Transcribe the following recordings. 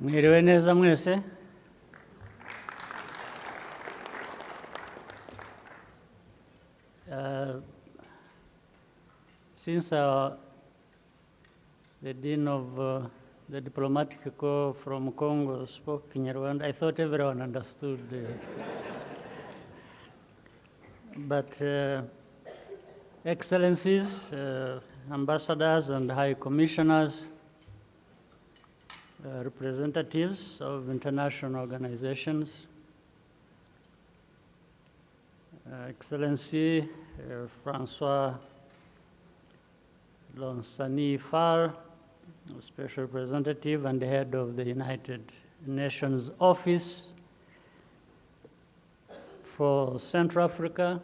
Mwiriwe neza mwese. Since the Dean of the Diplomatic Corps from Congo spoke Kinyarwanda, I thought everyone understood. But Excellencies, ambassadors and high commissioners, representatives of international organizations, Excellency Francois Lonsani Far, Special Representative and Head of the United Nations Office for Central Africa,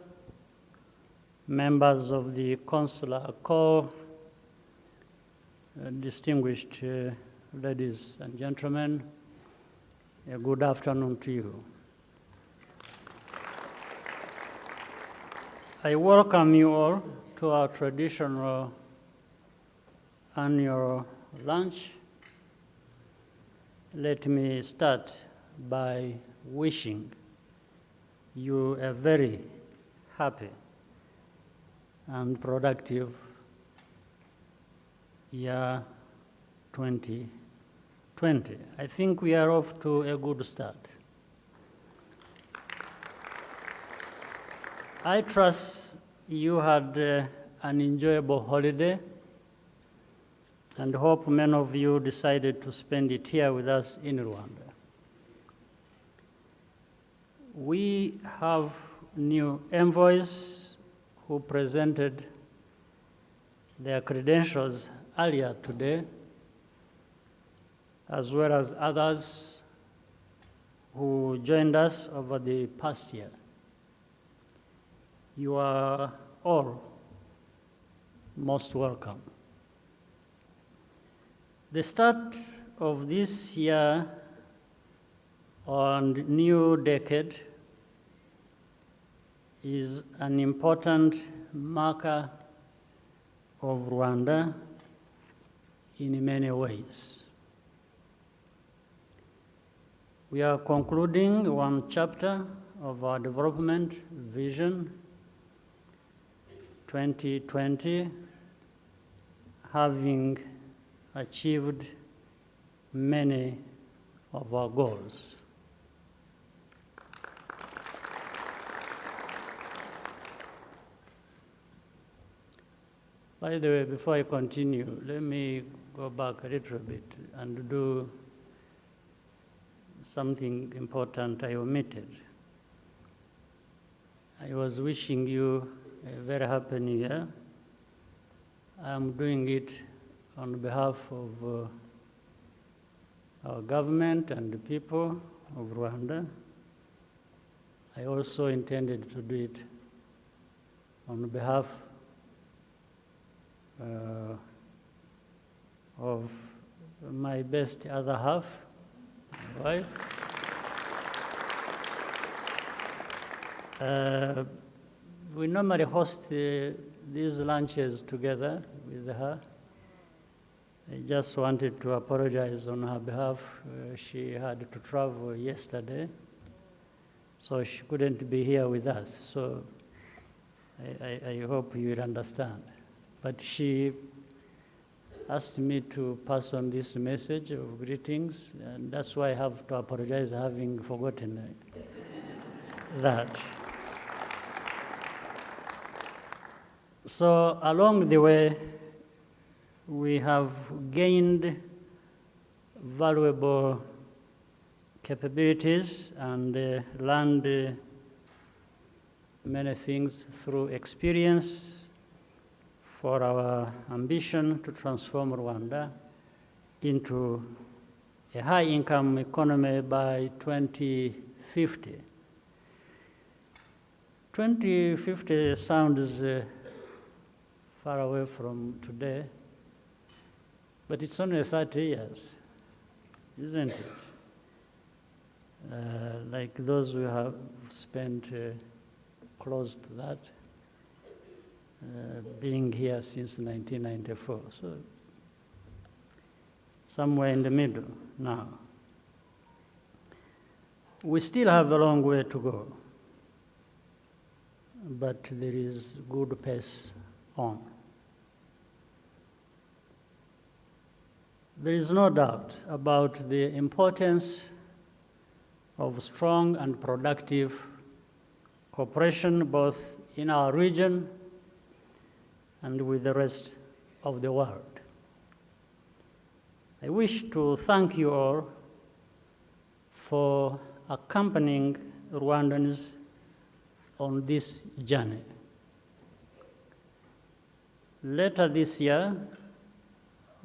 members of the Consular Corps, distinguished ladies and gentlemen, a good afternoon to you. I welcome you all to our traditional annual lunch. Let me start by wishing you a very happy and productive year 2020. I think we are off to a good start. I trust you had an enjoyable holiday and hope many of you decided to spend it here with us in Rwanda. We have new envoys who presented their credentials earlier today, as well as others who joined us over the past year. You are all most welcome. The start of this year and new decade is an important marker of Rwanda in many ways. We are concluding one chapter of our development vision 2020, having achieved many of our goals. By the way, before I continue, let me go back a little bit and do something important I omitted. I was wishing you a very happy New Year. I'm doing it on behalf of our government and the people of Rwanda. I also intended to do it on behalf of my best other half, my wife. We normally host these lunches together with her. I just wanted to apologize on her behalf. She had to travel yesterday, so she couldn't be here with us. So I hope you will understand. But she asked me to pass on this message of greetings, and that's why I have to apologize having forgotten that. So along the way, we have gained valuable capabilities and learned many things through experience for our ambition to transform Rwanda into a high-income economy by 2050. 2050 sounds far away from today, but it's only 30 years, isn't it? Like those who have spent close to that, being here since 1994. So somewhere in the middle now. We still have a long way to go, but there is good pace on. There is no doubt about the importance of strong and productive cooperation both in our region and with the rest of the world. I wish to thank you all for accompanying Rwandans on this journey. Later this year,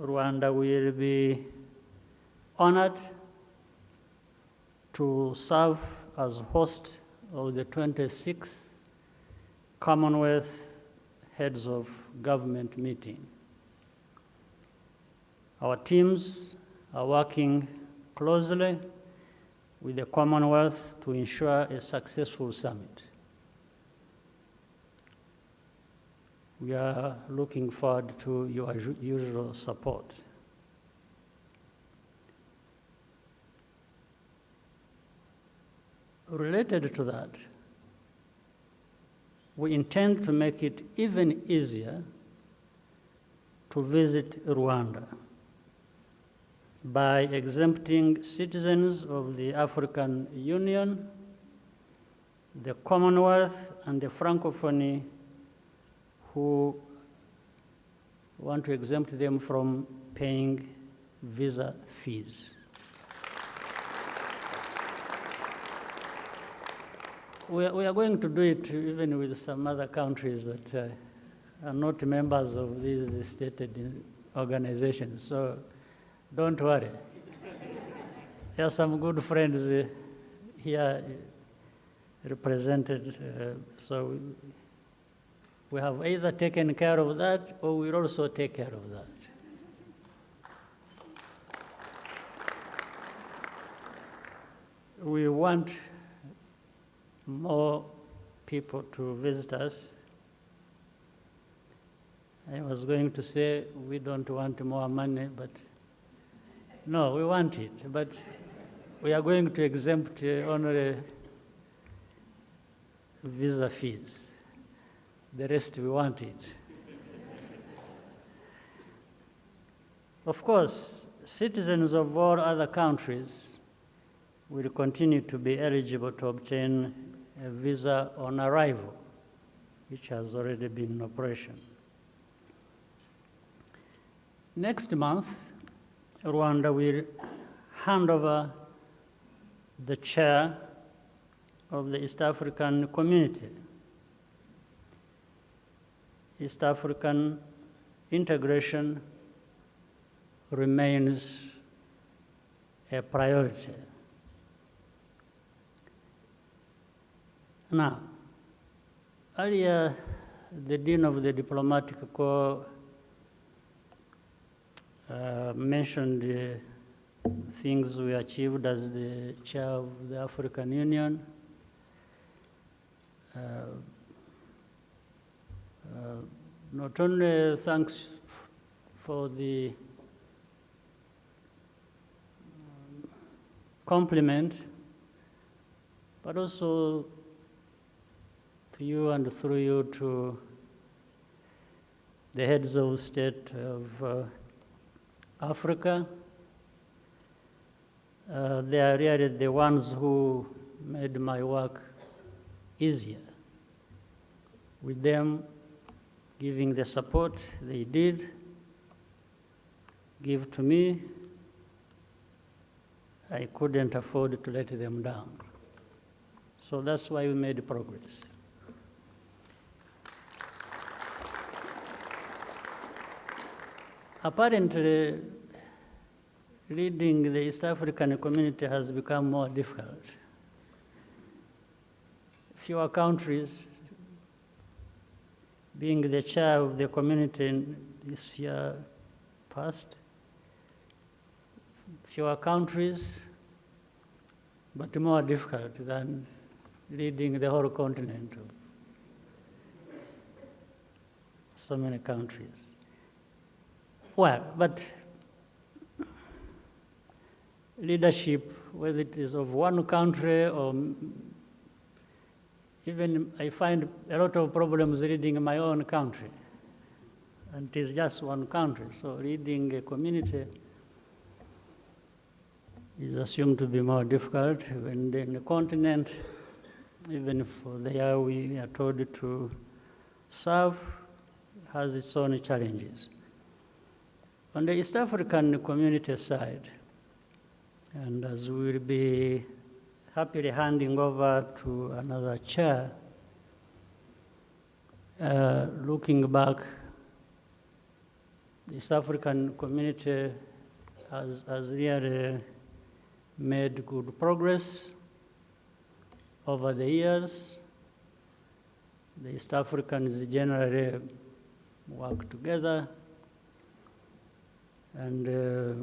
Rwanda will be honored to serve as host of the 26th Commonwealth Heads of Government meeting. Our teams are working closely with the Commonwealth to ensure a successful summit. We are looking forward to your usual support. Related to that, we intend to make it even easier to visit Rwanda by exempting citizens of the African Union, the Commonwealth, and the Francophonie who want to exempt them from paying visa fees. We are going to do it even with some other countries that are not members of these stated organizations, so don't worry. There are some good friends here represented, so we have either taken care of that or we'll also take care of that. We want more people to visit us. I was going to say we don't want more money, but no, we want it, but we are going to exempt only visa fees. The rest we want it. Of course, citizens of all other countries will continue to be eligible to obtain a visa on arrival, which has already been in operation. Next month, Rwanda will hand over the chair of the East African Community. East African integration remains a priority. Now, earlier, the Dean of the Diplomatic Corps mentioned the things we achieved as the chair of the African Union. Not only thanks for the compliment, but also to you and through you to the heads of state of Africa. They are really the ones who made my work easier. With them giving the support they did give to me, I couldn't afford to let them down. So that's why we made progress. Apparently, leading the East African community has become more difficult. Fewer countries, being the chair of the community in this year past, fewer countries, but more difficult than leading the whole continent of so many countries. Well, but leadership, whether it is of one country or even I find a lot of problems leading my own country. And it is just one country, so leading a community is assumed to be more difficult. When in the continent, even if there we are told to serve, has its own challenges. On the East African community side, and as we will be happily handing over to another chair, looking back, the East African community has really made good progress over the years. The East Africans generally work together, and the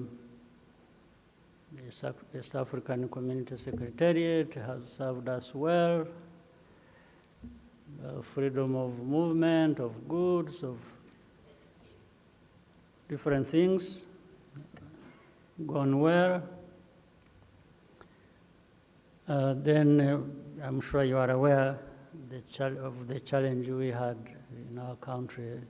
East African Community Secretariat has served us well. Freedom of movement, of goods, of different things, gone well. Then I'm sure you are aware of the challenge we had in our country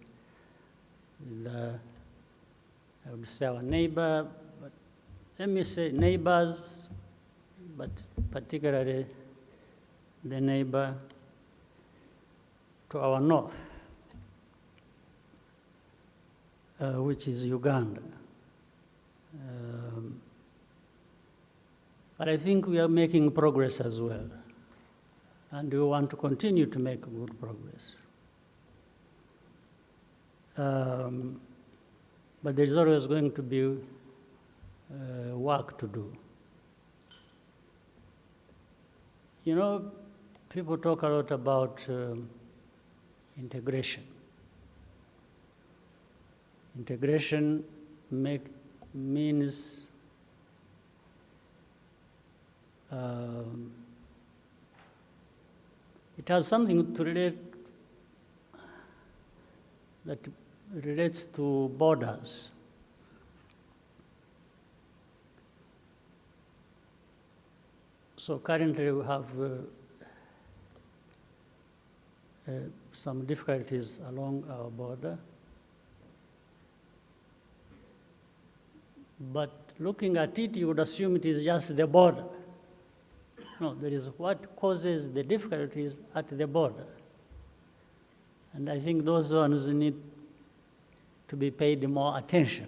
with, I would say, our neighbor, but let me say neighbors, but particularly the neighbor to our north, which is Uganda. But I think we are making progress as well, and we want to continue to make good progress. But there's always going to be work to do. You know, people talk a lot about integration. Integration means it has something to relate that relates to borders. So currently we have some difficulties along our border. But looking at it, you would assume it is just the border. No, there is what causes the difficulties at the border. And I think those ones need to be paid more attention.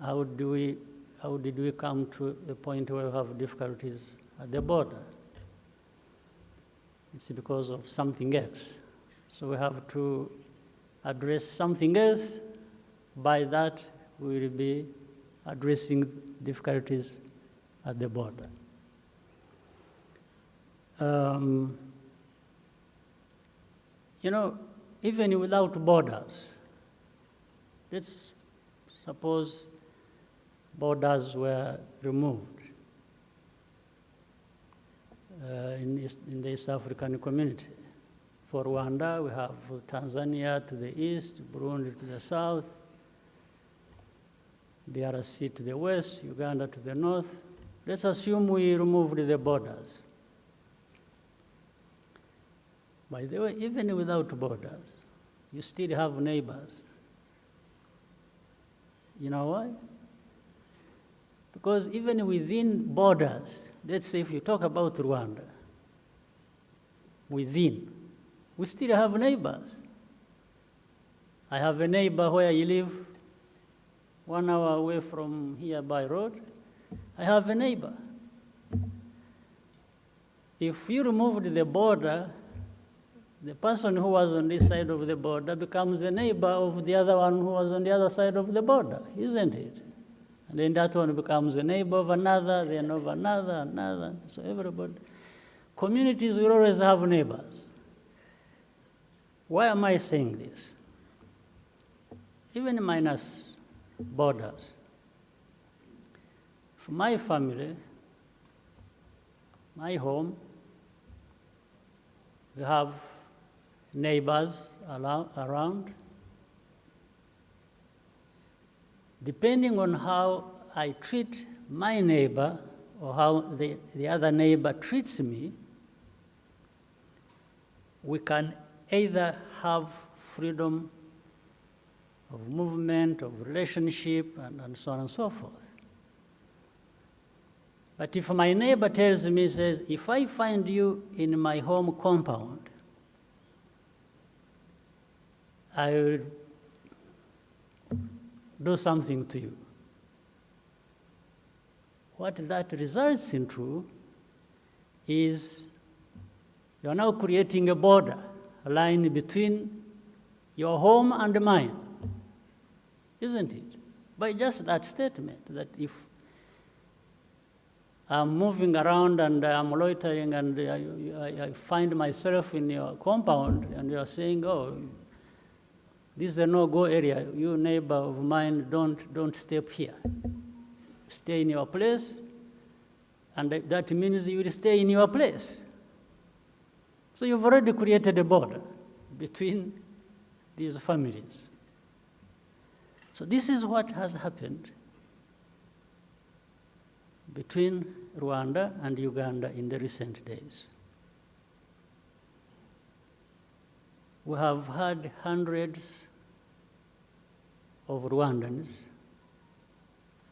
How did we come to a point where we have difficulties at the border? It's because of something else. So we have to address something else. By that, we will be addressing difficulties at the border. You know, even without borders, let's suppose borders were removed in the East African community. For Rwanda, we have Tanzania to the east, Burundi to the south, DRC to the west, Uganda to the north. Let's assume we removed the borders. By the way, even without borders, you still have neighbors. You know why? Because even within borders, let's say if you talk about Rwanda, within, we still have neighbors. I have a neighbor where I live 1 hour away from here by road. I have a neighbor. If you removed the border, the person who was on this side of the border becomes the neighbor of the other one who was on the other side of the border, isn't it? And then that one becomes a neighbor of another, then of another. So everybody. Communities will always have neighbors. Why am I saying this? Even minus borders. For my family, my home, we have neighbors around. Depending on how I treat my neighbor or how the other neighbor treats me, we can either have freedom of movement, of relationship, and so on and so forth. But if my neighbor tells me, says, if I find you in my home compound, I will do something to you. What that results into is you are now creating a border, a line between your home and mine, isn't it? By just that statement, that if I'm moving around and I'm loitering and I find myself in your compound and you're saying, oh, this is a no-go area, you neighbor of mine, don't step here. Stay in your place, and that means you will stay in your place. So you've already created a border between these families. So this is what has happened between Rwanda and Uganda in the recent days. We have had hundreds of Rwandans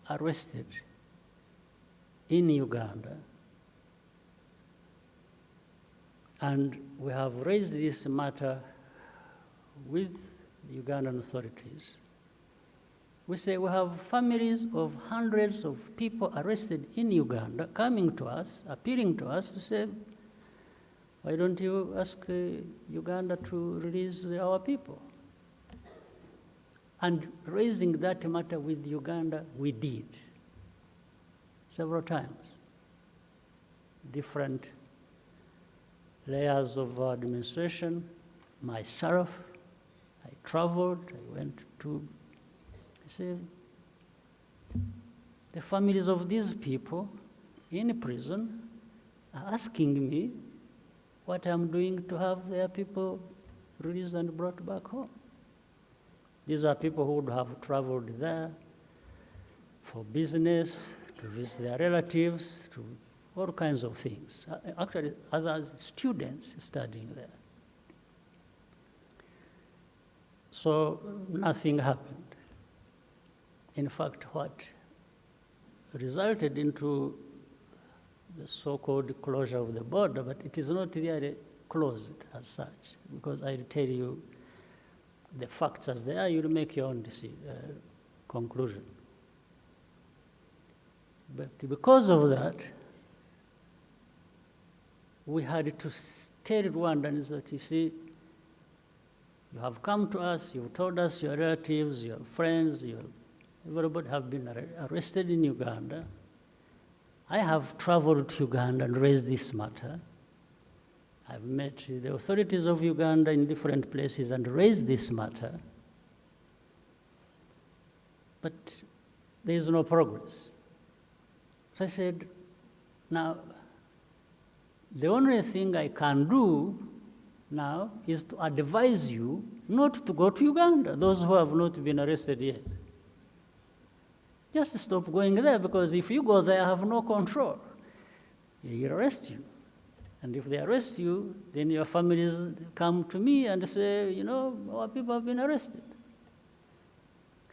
arrested in Uganda, and we have raised this matter with the Ugandan authorities. We say we have families of hundreds of people arrested in Uganda coming to us, appealing to us to say, why don't you ask Uganda to release our people? And raising that matter with Uganda, we did several times. Different layers of our administration, myself, I traveled, I went to, I said, the families of these people in prison are asking me what I'm doing to have their people released and brought back home. These are people who would have traveled there for business, to visit their relatives, to all kinds of things. Actually, others, students studying there. So nothing happened. In fact, what resulted into the so-called closure of the border, but it is not really closed as such, because I'll tell you the facts as they are, you'll make your own conclusion. But because of that, we had to tell Rwandans that, you see, you have come to us, you've told us your relatives, your friends, everybody have been arrested in Uganda. I have traveled to Uganda and raised this matter. I've met the authorities of Uganda in different places and raised this matter. But there is no progress. So I said, now, the only thing I can do now is to advise you not to go to Uganda, those who have not been arrested yet. Just stop going there, because if you go there, I have no control. They'll arrest you. And if they arrest you, then your families come to me and say, you know, our people have been arrested.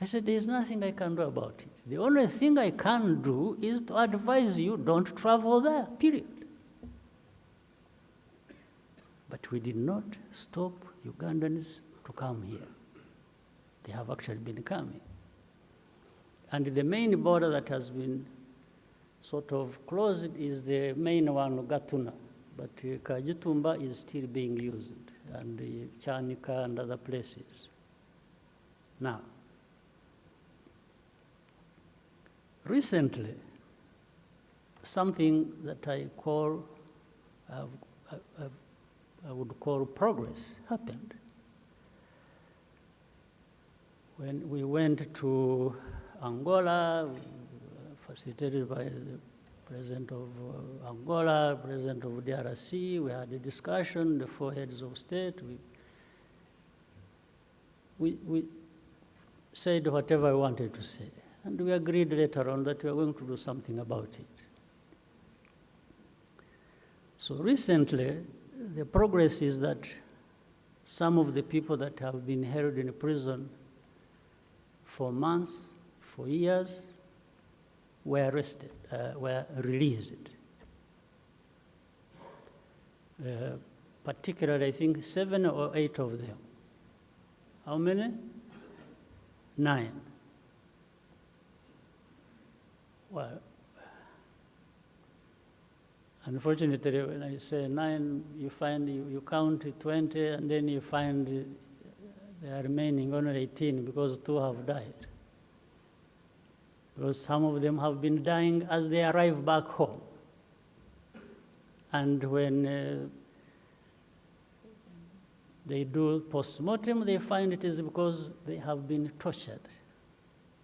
I said, there's nothing I can do about it. The only thing I can do is to advise you, don't travel there, period. But we did not stop Ugandans to come here. They have actually been coming. And the main border that has been sort of closed is the main one, Gatuna. But Kajitumba is still being used, and Chanika and other places. Now, recently, something that I would call progress happened. When we went to Angola, facilitated by the President of Angola, President of DRC, we had a discussion, the four heads of state. We said whatever I wanted to say. And we agreed later on that we are going to do something about it. So recently, the progress is that some of the people that have been held in prison for months, for years, were arrested, were released. Particularly, I think 7 or 8 of them. How many? 9. Well, unfortunately, when I say 9, you find you count 20, and then you find there are remaining only 18 because 2 have died. Because some of them have been dying as they arrive back home. And when they do post-mortem, they find it is because they have been tortured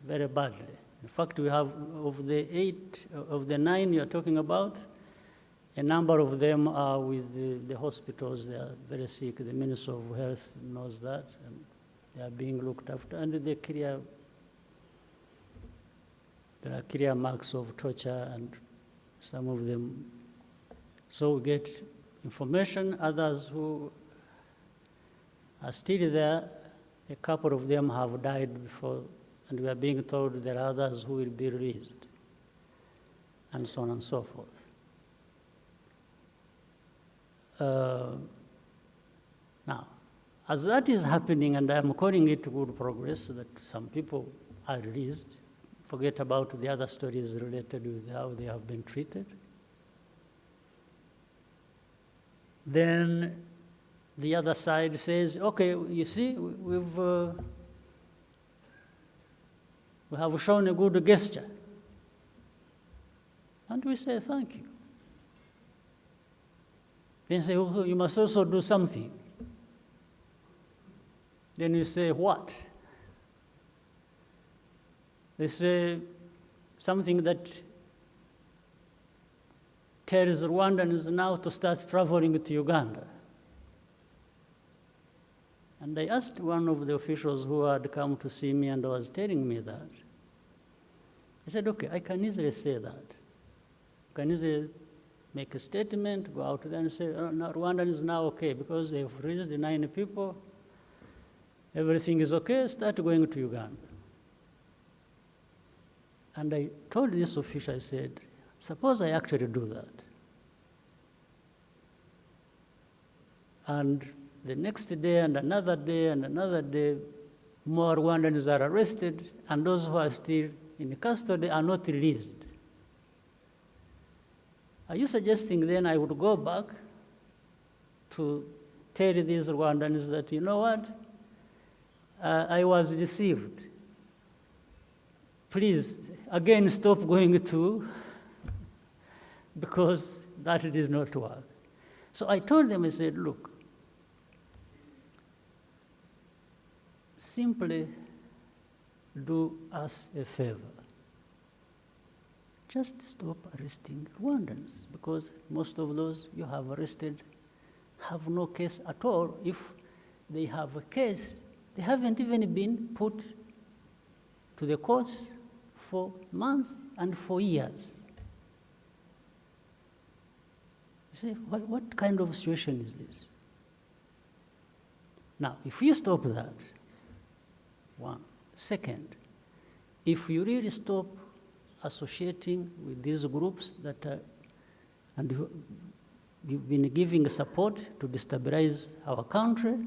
very badly. In fact, we have, of the 9 you're talking about, a number of them are with the hospitals. They are very sick. The Minister of Health knows that, and they are being looked after. And there are clear marks of torture, and some of them. So we get information. Others who are still there, a couple of them have died before, and we are being told there are others who will be released, and so on and so forth. Now, as that is happening, and I'm calling it good progress, that some people are released, forget about the other stories related with how they have been treated. Then the other side says, okay, you see, we have shown a good gesture. And we say, thank you. Then say, oh, you must also do something. Then you say, what? They say something that tells Rwandans now to start traveling to Uganda. And I asked one of the officials who had come to see me and was telling me that. I said, okay, I can easily say that. I can easily make a statement, go out there and say, oh, no, Rwanda is now okay because they've released the 9 people. Everything is okay, start going to Uganda. And I told this official, I said, suppose I actually do that. And the next day and another day and another day, more Rwandans are arrested, and those who are still in custody are not released. Are you suggesting then I would go back to tell these Rwandans that, you know what, I was deceived. Please, again, stop going to, because that does not work. So I told them, I said, look, simply do us a favor. Just stop arresting Rwandans, because most of those you have arrested have no case at all. If they have a case, they haven't even been put to the courts for months and for years. You see, what kind of situation is this? Now, if you stop that, one. Second, if you really stop associating with these groups that are, and you've been giving support to destabilize our country,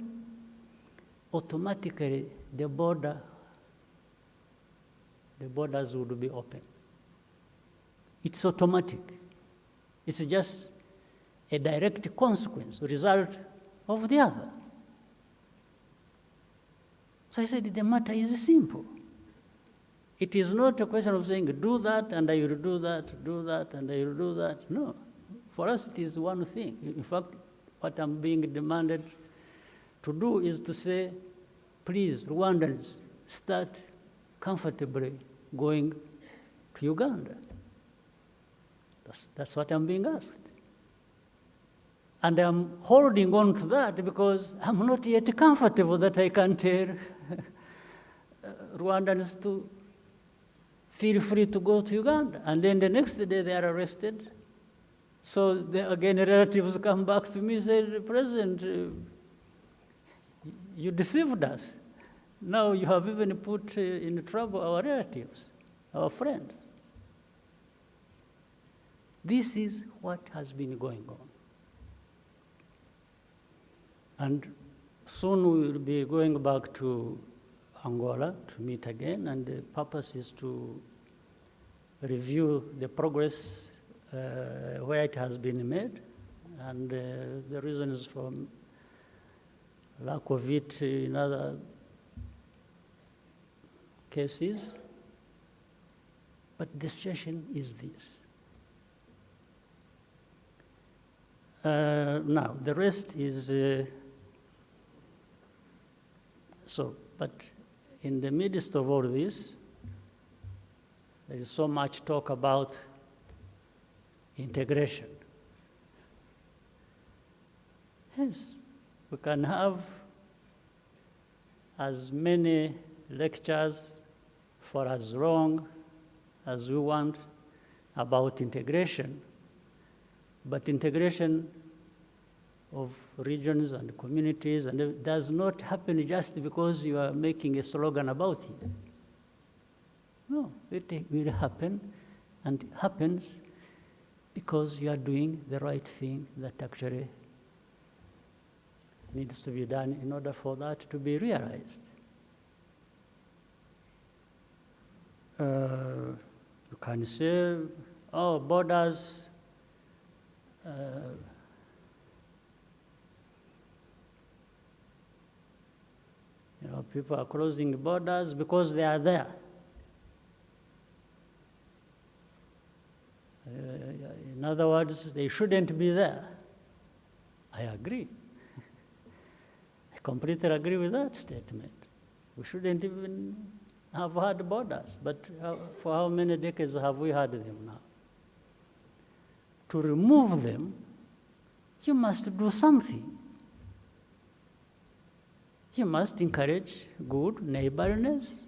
automatically the borders would be open. It's automatic. It's just a direct consequence, result of the other. So I said, the matter is simple. It is not a question of saying, do that, and I will do that, do that, and I will do that. No. For us, it is one thing. In fact, what I'm being demanded to do is to say, please, Rwandans, start comfortably going to Uganda. That's what I'm being asked. And I'm holding on to that because I'm not yet comfortable that I can tell Rwandans to feel free to go to Uganda. And then the next day they are arrested. So again, relatives come back to me and say, President, you deceived us. Now you have even put in trouble our relatives, our friends. This is what has been going on. And soon we will be going back to Angola to meet again, and the purpose is to review the progress where it has been made, and the reasons for lack of it in other cases. But the situation is this. Now, the rest is, but in the midst of all this, there is so much talk about integration. Yes, we can have as many lectures for as long as we want about integration, but integration of regions and communities, and it does not happen just because you are making a slogan about it. No, it will happen, and it happens because you are doing the right thing that actually needs to be done in order for that to be realized. You can say, oh, borders, people are closing borders because they are there. In other words, they shouldn't be there. I agree. I completely agree with that statement. We shouldn't even have had borders, but for how many decades have we had them now? To remove them, you must do something. You must encourage good neighborliness.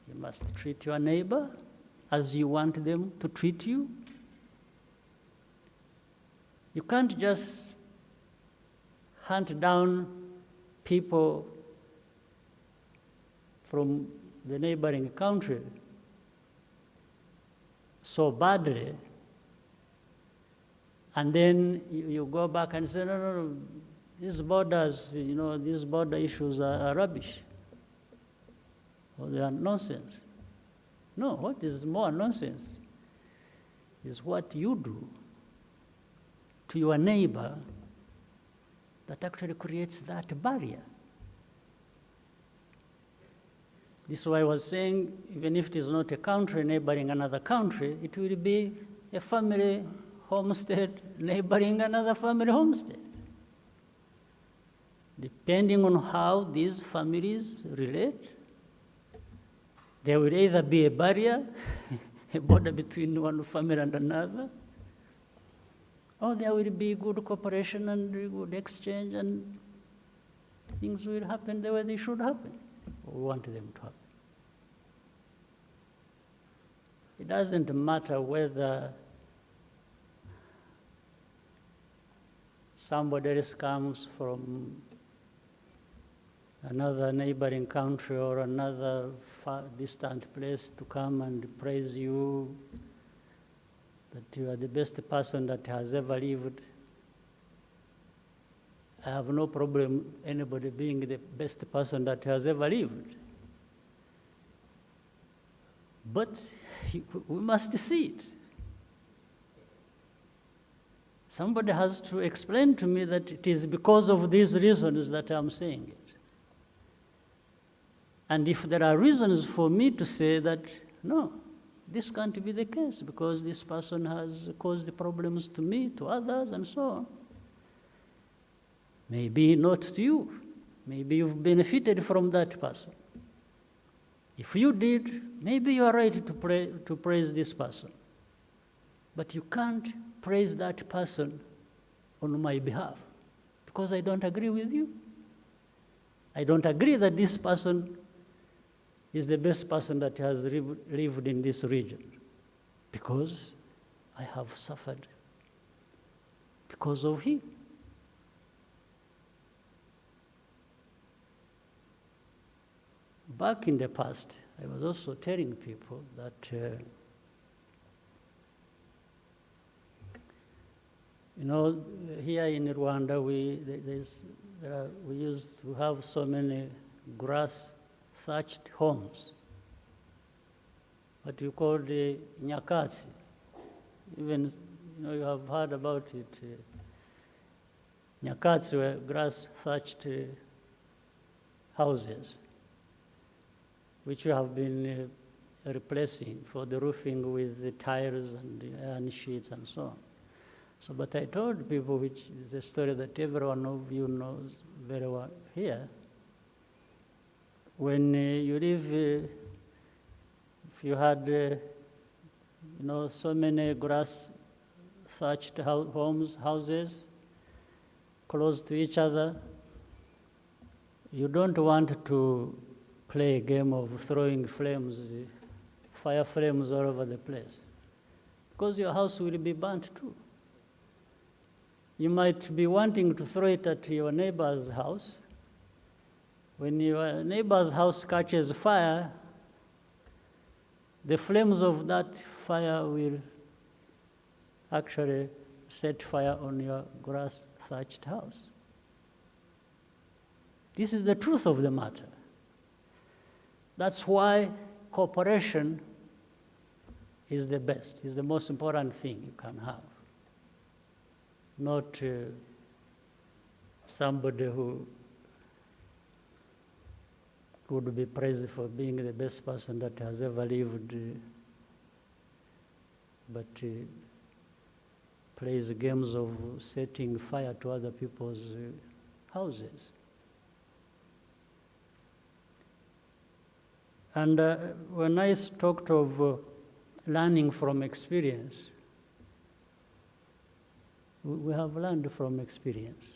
You must treat your neighbor as you want them to treat you. You can't just hunt down people from the neighboring country so badly, and then you go back and say, no, these borders, these border issues are rubbish, or they are nonsense. No, what is more nonsense is what you do to your neighbor that actually creates that barrier. This is why I was saying, even if it is not a country neighboring another country, it will be a family homestead neighboring another family homestead. Depending on how these families relate, there will either be a barrier, a border between one family and another, or there will be good cooperation and good exchange, and things will happen the way they should happen, or we want them to happen. It doesn't matter whether somebody else comes from another neighboring country or another far distant place to come and praise you, that you are the best person that has ever lived. I have no problem anybody being the best person that has ever lived. But we must see it. Somebody has to explain to me that it is because of these reasons that I'm saying it. And if there are reasons for me to say that, no, this can't be the case because this person has caused problems to me, to others, and so on. Maybe not to you. Maybe you've benefited from that person. If you did, maybe you are right to praise this person. But you can't praise that person on my behalf because I don't agree with you. I don't agree that this person is the best person that has lived in this region, because I have suffered because of him. Back in the past, I was also telling people that here in Rwanda, we used to have so many grass-thatched homes, what you call the nyakatsi. Even, you have heard about it. Nyakatsi were grass-thatched houses, which we have been replacing for the roofing with the tiles and the iron sheets and so on. So, but I told people, which is a story that every one of you knows very well here, when you live, if you had, so many grass-thatched houses, close to each other, you don't want to play a game of throwing flames, fire flames all over the place, because your house will be burnt too. You might be wanting to throw it at your neighbor's house. When your neighbor's house catches fire, the flames of that fire will actually set fire on your grass-thatched house. This is the truth of the matter. That's why cooperation is the best, is the most important thing you can have. Not somebody who would be praised for being the best person that has ever lived, but plays games of setting fire to other people's houses. And when I talked of learning from experience, we have learned from experience.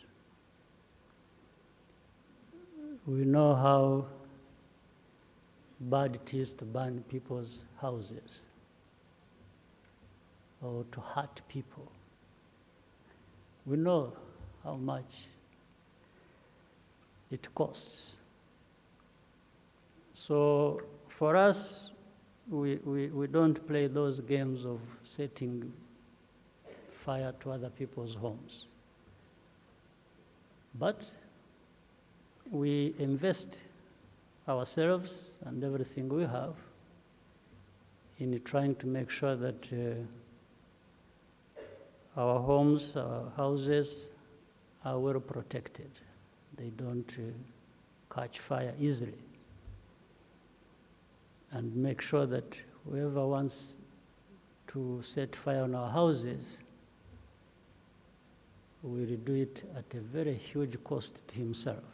We know how bad it is to burn people's houses or to hurt people. We know how much it costs. So for us, we don't play those games of setting fire to other people's homes. But we invest ourselves and everything we have in trying to make sure that our homes, our houses are well protected. They don't catch fire easily. And make sure that whoever wants to set fire on our houses will do it at a very huge cost to himself.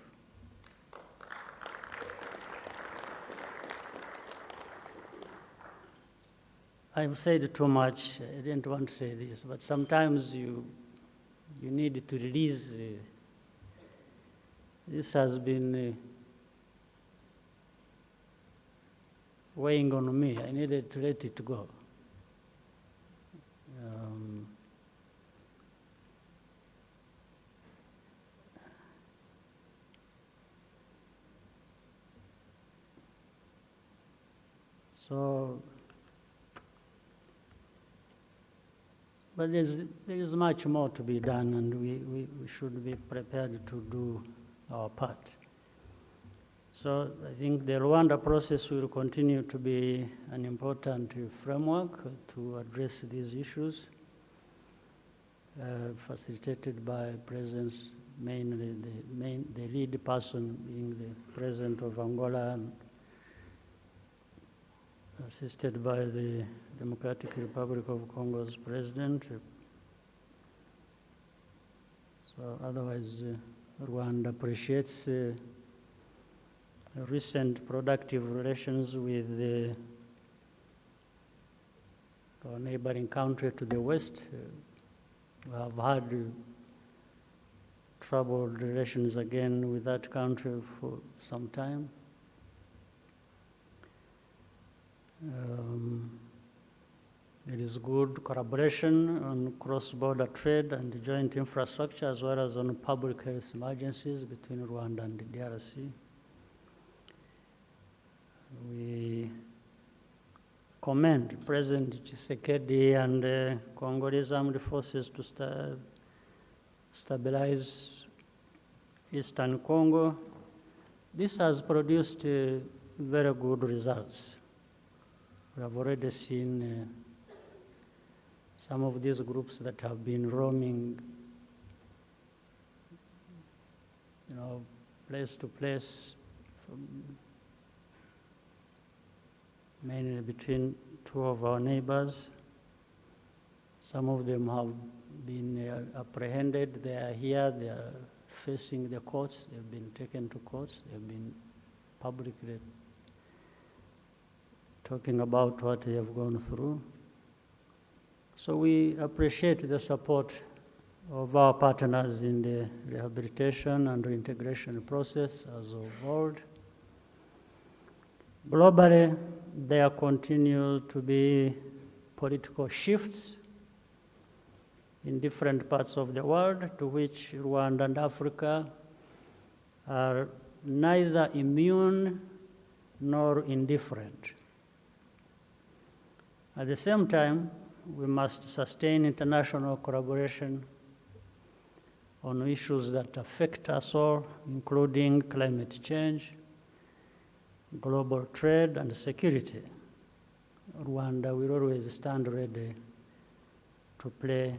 I've said too much. I didn't want to say this, but sometimes you need to release. This has been weighing on me. I needed to let it go. But there is much more to be done, and we should be prepared to do our part. So I think the Rwanda process will continue to be an important framework to address these issues, facilitated by presence, mainly the lead person being the president of Angola, and assisted by the Democratic Republic of Congo's president. So otherwise, Rwanda appreciates recent productive relations with our neighboring country to the west. We have had troubled relations again with that country for some time. There is good collaboration on cross-border trade and joint infrastructure, as well as on public health emergencies between Rwanda and the DRC. We commend President Tshisekedi and Congolese armed forces to stabilize Eastern Congo. This has produced very good results. We have already seen some of these groups that have been roaming, place to place, mainly between two of our neighbors. Some of them have been apprehended. They are here. They are facing the courts. They've been taken to courts. They've been publicly talking about what they have gone through. So we appreciate the support of our partners in the rehabilitation and reintegration process as of old. Globally, there continue to be political shifts in different parts of the world, to which Rwanda and Africa are neither immune nor indifferent. At the same time, we must sustain international collaboration on issues that affect us all, including climate change, global trade, and security. Rwanda will always stand ready to play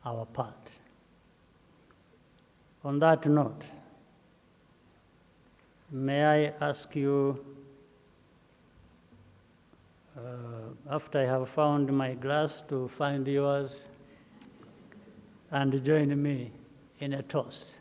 our part. On that note, may I ask you, after I have found my glass, to find yours and join me in a toast.